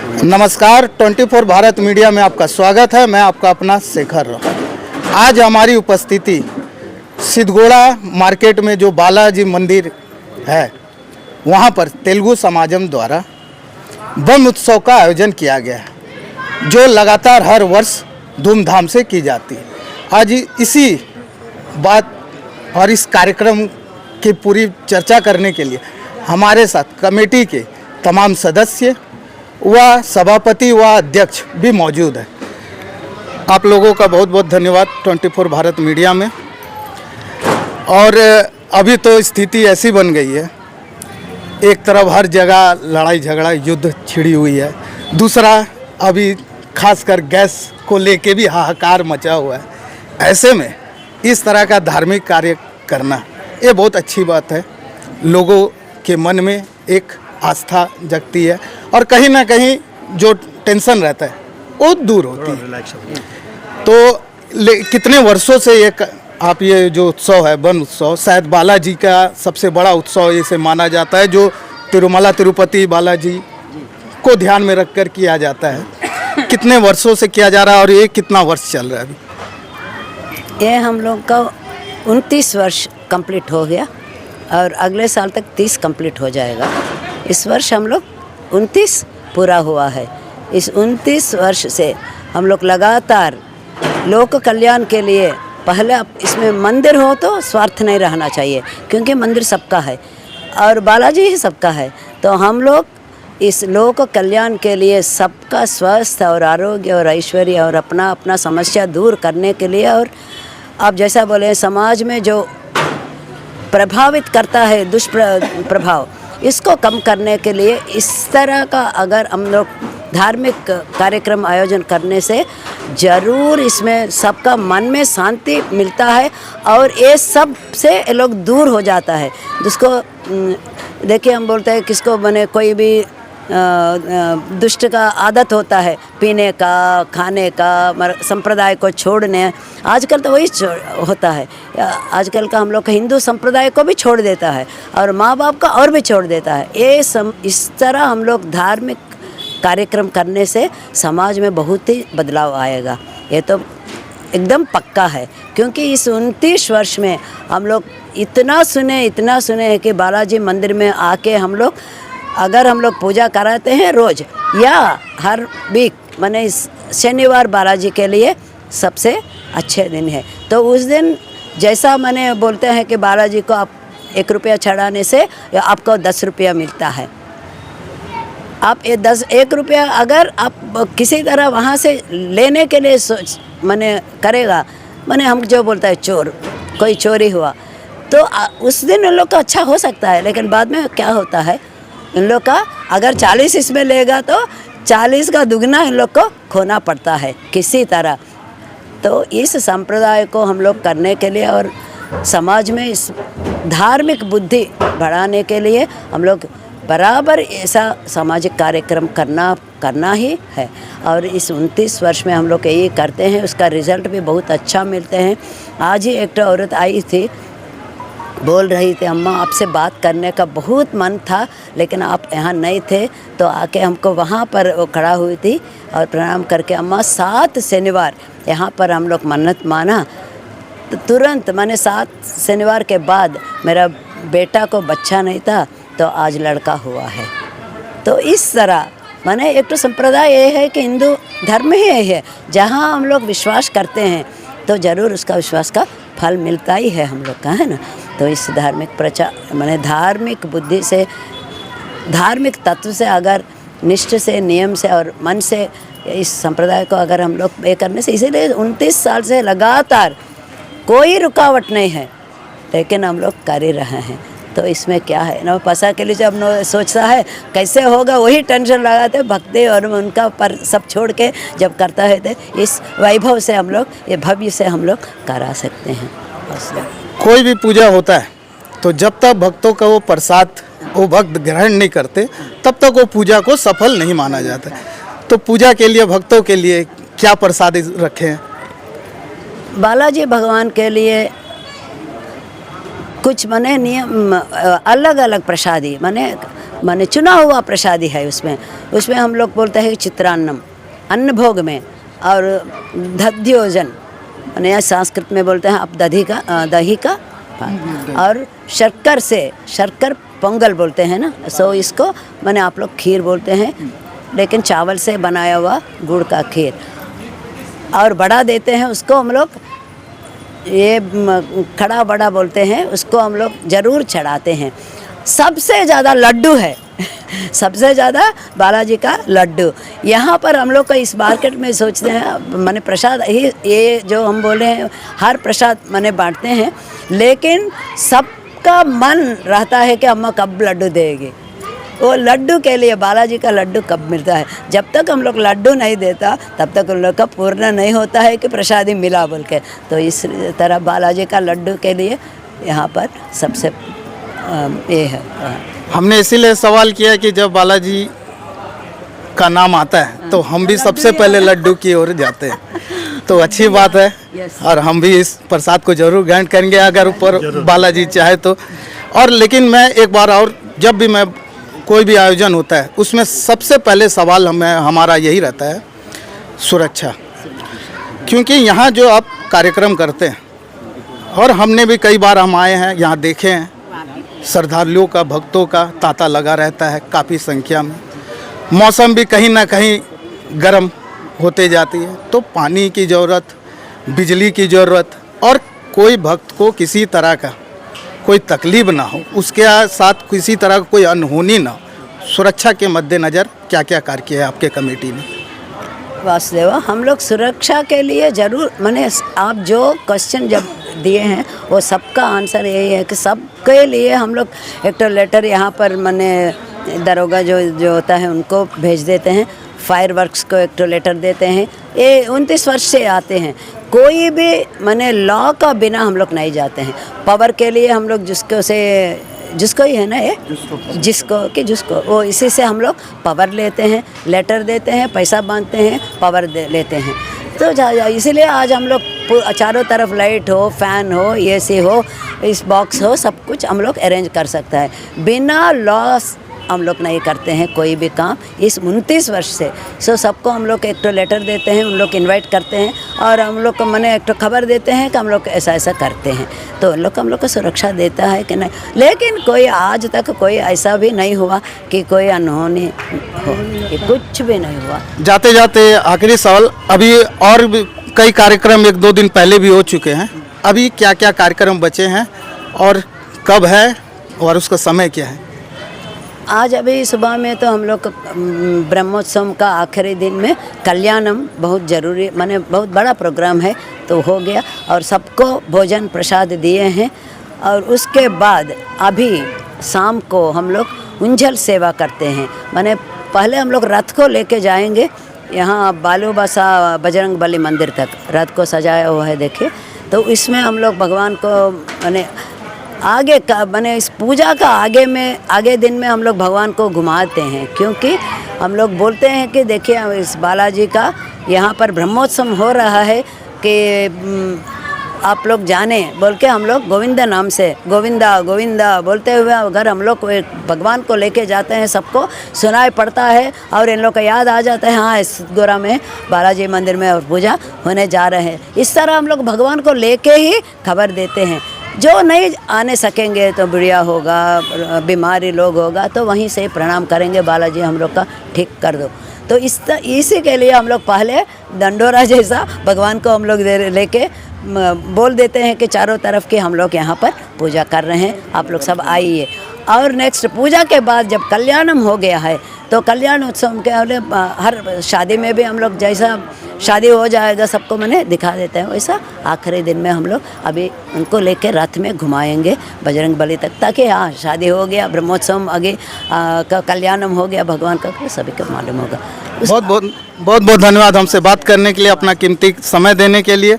नमस्कार, 24 भारत मीडिया में आपका स्वागत है। मैं आपका अपना शेखर राव। आज हमारी उपस्थिति सिद्धगोड़ा मार्केट में जो बालाजी मंदिर है वहाँ पर तेलुगु समाजम द्वारा वन उत्सव का आयोजन किया गया है, जो लगातार हर वर्ष धूमधाम से की जाती है। आज इसी बात और इस कार्यक्रम की पूरी चर्चा करने के लिए हमारे साथ कमेटी के तमाम सदस्य व सभापति व अध्यक्ष भी मौजूद है। आप लोगों का बहुत बहुत धन्यवाद 24 भारत मीडिया में। और अभी तो स्थिति ऐसी बन गई है, एक तरफ हर जगह लड़ाई झगड़ा युद्ध छिड़ी हुई है, दूसरा अभी खासकर गैस को लेके भी हाहाकार मचा हुआ है। ऐसे में इस तरह का धार्मिक कार्य करना ये बहुत अच्छी बात है। लोगों के मन में एक आस्था जगती है और कहीं ना कहीं जो टेंशन रहता है वो दूर होती है। तो कितने वर्षों से आप ये जो उत्सव है वन उत्सव, शायद बालाजी का सबसे बड़ा उत्सव इसे माना जाता है, जो तिरुमला तिरुपति बालाजी को ध्यान में रखकर किया जाता है। कितने वर्षों से किया जा रहा है और ये कितना वर्ष चल रहा है अभी? ये हम लोग का 29 वर्ष कंप्लीट हो गया और अगले साल तक 30 कंप्लीट हो जाएगा। इस वर्ष हम लोग 29 पूरा हुआ है। इस 29 वर्ष से हम लोग लगातार लोक कल्याण के लिए, पहले इसमें मंदिर हो तो स्वार्थ नहीं रहना चाहिए, क्योंकि मंदिर सबका है और बालाजी ही सबका है। तो हम लोग इस लोक कल्याण के लिए सबका स्वास्थ्य और आरोग्य और ऐश्वर्य और अपना अपना समस्या दूर करने के लिए, और आप जैसा बोले समाज में जो प्रभावित करता है दुष्प्रभाव, इसको कम करने के लिए इस तरह का अगर हम लोग धार्मिक कार्यक्रम आयोजन करने से ज़रूर इसमें सबका मन में शांति मिलता है और ये सब से ये लोग दूर हो जाता है। जिसको देखिए, हम बोलते हैं किसको बने कोई भी दुष्ट का आदत होता है पीने का, खाने का, संप्रदाय को छोड़ने। आजकल तो वही होता है। आजकल का हम लोग का हिंदू संप्रदाय को भी छोड़ देता है और माँ बाप का और भी छोड़ देता है। इस तरह हम लोग धार्मिक कार्यक्रम करने से समाज में बहुत ही बदलाव आएगा, ये तो एकदम पक्का है। क्योंकि इस 29 वर्ष में हम लोग इतना सुने हैं कि बालाजी मंदिर में आके हम लोग अगर हम लोग पूजा कराते हैं रोज़ या हर वीक, माने इस शनिवार बालाजी के लिए सबसे अच्छे दिन है। तो उस दिन जैसा मैंने बोलते हैं कि बालाजी को आप 1 रुपया चढ़ाने से आपको 10 रुपया मिलता है। आप ये 1 रुपया अगर आप किसी तरह वहाँ से लेने के लिए मैंने करेगा, मैंने हम जो बोलता है चोर, कोई चोरी हुआ तो उस दिन उन लोग का अच्छा हो सकता है, लेकिन बाद में क्या होता है, इन लोग का अगर 40 इसमें लेगा तो 40 का दुगना इन लोग को खोना पड़ता है किसी तरह। तो इस संप्रदाय को हम लोग करने के लिए और समाज में इस धार्मिक बुद्धि बढ़ाने के लिए हम लोग बराबर ऐसा सामाजिक कार्यक्रम करना ही है। और इस 29 वर्ष में हम लोग यही करते हैं, उसका रिज़ल्ट भी बहुत अच्छा मिलते हैं। आज ही एक औरत आई थी, बोल रही थी अम्मा आपसे बात करने का बहुत मन था लेकिन आप यहाँ नहीं थे, तो आके हमको वहाँ पर वो खड़ा हुई थी और प्रणाम करके अम्मा 7 शनिवार यहाँ पर हम लोग मन्नत माना, तो तुरंत मैंने 7 शनिवार के बाद मेरा बेटा को बच्चा नहीं था तो आज लड़का हुआ है। तो इस तरह माने एक तो संप्रदाय ये है कि हिंदू धर्म ही है, जहाँ हम लोग विश्वास करते हैं तो ज़रूर उसका विश्वास का फल मिलता ही है हम लोग का, है ना। तो इस धार्मिक प्रचार माने धार्मिक बुद्धि से, धार्मिक तत्व से, अगर निष्ठ से, नियम से और मन से इस संप्रदाय को अगर हम लोग ये करने से, इसीलिए 29 साल से लगातार कोई रुकावट नहीं है, लेकिन हम लोग कर ही रहे हैं। तो इसमें क्या है ना, पैसा के लिए जब सोचता है कैसे होगा, वही टेंशन लगाते भक्ति और उनका पर सब छोड़ के जब करता है तो इस वैभव से हम लोग, ये भव्य से हम लोग करा सकते हैं। कोई भी पूजा होता है तो जब तक भक्तों का वो प्रसाद वो भक्त ग्रहण नहीं करते तब तक वो पूजा को सफल नहीं माना जाता। तो पूजा के लिए भक्तों के लिए क्या प्रसाद रखे हैं? बालाजी भगवान के लिए कुछ माने नियम अलग अलग प्रसादी, माने माने चुना हुआ प्रसादी है उसमें हम लोग बोलते हैं चित्रान्नम, अन्न भोग में, और दध्योजन माने संस्कृत में बोलते हैं आप दही का और शक्कर पोंगल बोलते हैं ना, सो इसको माने आप लोग खीर बोलते हैं, लेकिन चावल से बनाया हुआ गुड़ का खीर। और बड़ा देते हैं उसको हम लोग, ये खड़ा बड़ा बोलते हैं उसको, हम लोग ज़रूर चढ़ाते हैं। सबसे ज़्यादा लड्डू है सबसे ज़्यादा बालाजी का लड्डू। यहाँ पर हम लोग का इस मार्केट में सोचते हैं माने प्रसाद ही, ये जो हम बोले हैं हर प्रसाद माने बांटते हैं, लेकिन सबका मन रहता है कि अम्मा कब लड्डू देगी। वो लड्डू के लिए बालाजी का लड्डू कब मिलता है। जब तक हम लोग लड्डू नहीं देता तब तक उन लोग का पूर्ण नहीं होता है कि प्रसादी मिला बोल के। तो इस तरह बालाजी का लड्डू के लिए यहाँ पर सबसे ये है। हमने इसीलिए सवाल किया कि जब बालाजी का नाम आता है तो हम भी सबसे पहले लड्डू की ओर जाते हैं, तो अच्छी बात है। और हम भी इस प्रसाद को जरूर ग्रहण करेंगे अगर ऊपर बालाजी चाहे तो। और लेकिन मैं एक बार और, जब भी मैं कोई भी आयोजन होता है उसमें सबसे पहले सवाल हमारा यही रहता है सुरक्षा, क्योंकि यहाँ जो आप कार्यक्रम करते हैं, और हमने भी कई बार हम आए हैं यहाँ देखे हैं, श्रद्धालुओं का, भक्तों का तांता लगा रहता है काफ़ी संख्या में। मौसम भी कहीं ना कहीं गर्म होते जाती है, तो पानी की ज़रूरत, बिजली की ज़रूरत, और कोई भक्त को किसी तरह का कोई तकलीफ ना हो, उसके साथ किसी तरह का कोई अनहोनी ना हो, सुरक्षा के मद्देनज़र क्या क्या कार्य किया है आपके कमेटी ने? वासुदेवा, हम लोग सुरक्षा के लिए ज़रूर, माने आप जो क्वेश्चन जब दिए हैं वो सबका आंसर यही है कि सबके लिए हम लोग एक तो लेटर यहाँ पर माने दरोगा जो होता है उनको भेज देते हैं, फायर वर्क्स को एक तो लेटर देते हैं। ये 29 वर्ष से आते हैं, कोई भी माने लॉ का बिना हम लोग नहीं जाते हैं। पावर के लिए हम लोग जिसको ही है ना, ये जिसको वो इसी से हम लोग पावर लेते हैं, लेटर देते हैं, पैसा मांगते हैं, पावर लेते हैं। तो इसीलिए आज हम लोग चारों तरफ लाइट हो, फैन हो, एसी हो, इस बॉक्स हो, सब कुछ हम लोग अरेंज कर सकता है। बिना लॉस हम लोग नहीं करते हैं कोई भी काम इस 29 वर्ष से। सो सबको हम लोग एक तो लेटर देते हैं, उन लोग इनवाइट करते हैं, और हम लोग को मैंने एक तो खबर देते हैं कि हम लोग ऐसा ऐसा करते हैं, तो उन लोग को हम लोग को सुरक्षा देता है कि नहीं। लेकिन कोई आज तक कोई ऐसा भी नहीं हुआ कि कोई अनहोनी हो, कि कुछ भी नहीं हुआ। जाते जाते आखिरी सवाल, अभी और भी कई कार्यक्रम 1-2 दिन पहले भी हो चुके हैं, अभी क्या क्या कार्यक्रम बचे हैं और कब है और उसका समय क्या है? आज अभी सुबह में तो हम लोग ब्रह्मोत्सव का आखिरी दिन में कल्याणम बहुत ज़रूरी, माने बहुत बड़ा प्रोग्राम है, तो हो गया और सबको भोजन प्रसाद दिए हैं। और उसके बाद अभी शाम को हम लोग उंझल सेवा करते हैं, माने पहले हम लोग रथ को लेके जाएंगे यहाँ बालूबासा बजरंग बली मंदिर तक, रथ को सजाया हुआ है देखिए। तो इसमें हम लोग भगवान को माने आगे का माने इस पूजा का आगे दिन में हम लोग भगवान को घुमाते हैं, क्योंकि हम लोग बोलते हैं कि देखिए इस बालाजी का यहाँ पर ब्रह्मोत्सव हो रहा है कि आप लोग जाने बोल के हम लोग गोविंदा नाम से गोविंदा गोविंदा बोलते हुए अगर हम लोग भगवान को लेके जाते हैं, सबको सुनाई पड़ता है और इन लोग को याद आ जाता है हाँ इस गोरा में बालाजी मंदिर में और पूजा होने जा रहे हैं। इस तरह हम लोग भगवान को लेके ही खबर देते हैं। जो नहीं आने सकेंगे तो बढ़िया होगा, बीमारी लोग होगा तो वहीं से प्रणाम करेंगे, बालाजी हम लोग का ठीक कर दो। तो इसी के लिए हम लोग पहले दंडोरा जैसा भगवान को हम लोग लेके बोल देते हैं कि चारों तरफ के हम लोग यहाँ पर पूजा कर रहे हैं, आप लोग सब आइए। और नेक्स्ट पूजा के बाद जब कल्याणम हो गया है तो कल्याण उत्सव के हर शादी में भी हम लोग जैसा शादी हो जाएगा सबको मैंने दिखा देते हैं, वैसा आखिरी दिन में हम लोग अभी उनको लेके रथ में घुमाएंगे बजरंग बली तक, ताकि हाँ शादी हो गया, ब्रह्मोत्सव आगे का कल्याणम हो गया भगवान का, सभी को मालूम होगा। बहुत धन्यवाद हमसे बात करने के लिए, अपना कीमती समय देने के लिए।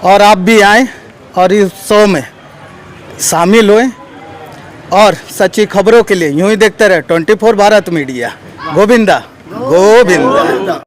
और आप भी आएँ और इस शो में शामिल हुए और सच्ची खबरों के लिए यूं ही देखते रहे 24 भारत मीडिया। गोविंदा गोविंदा।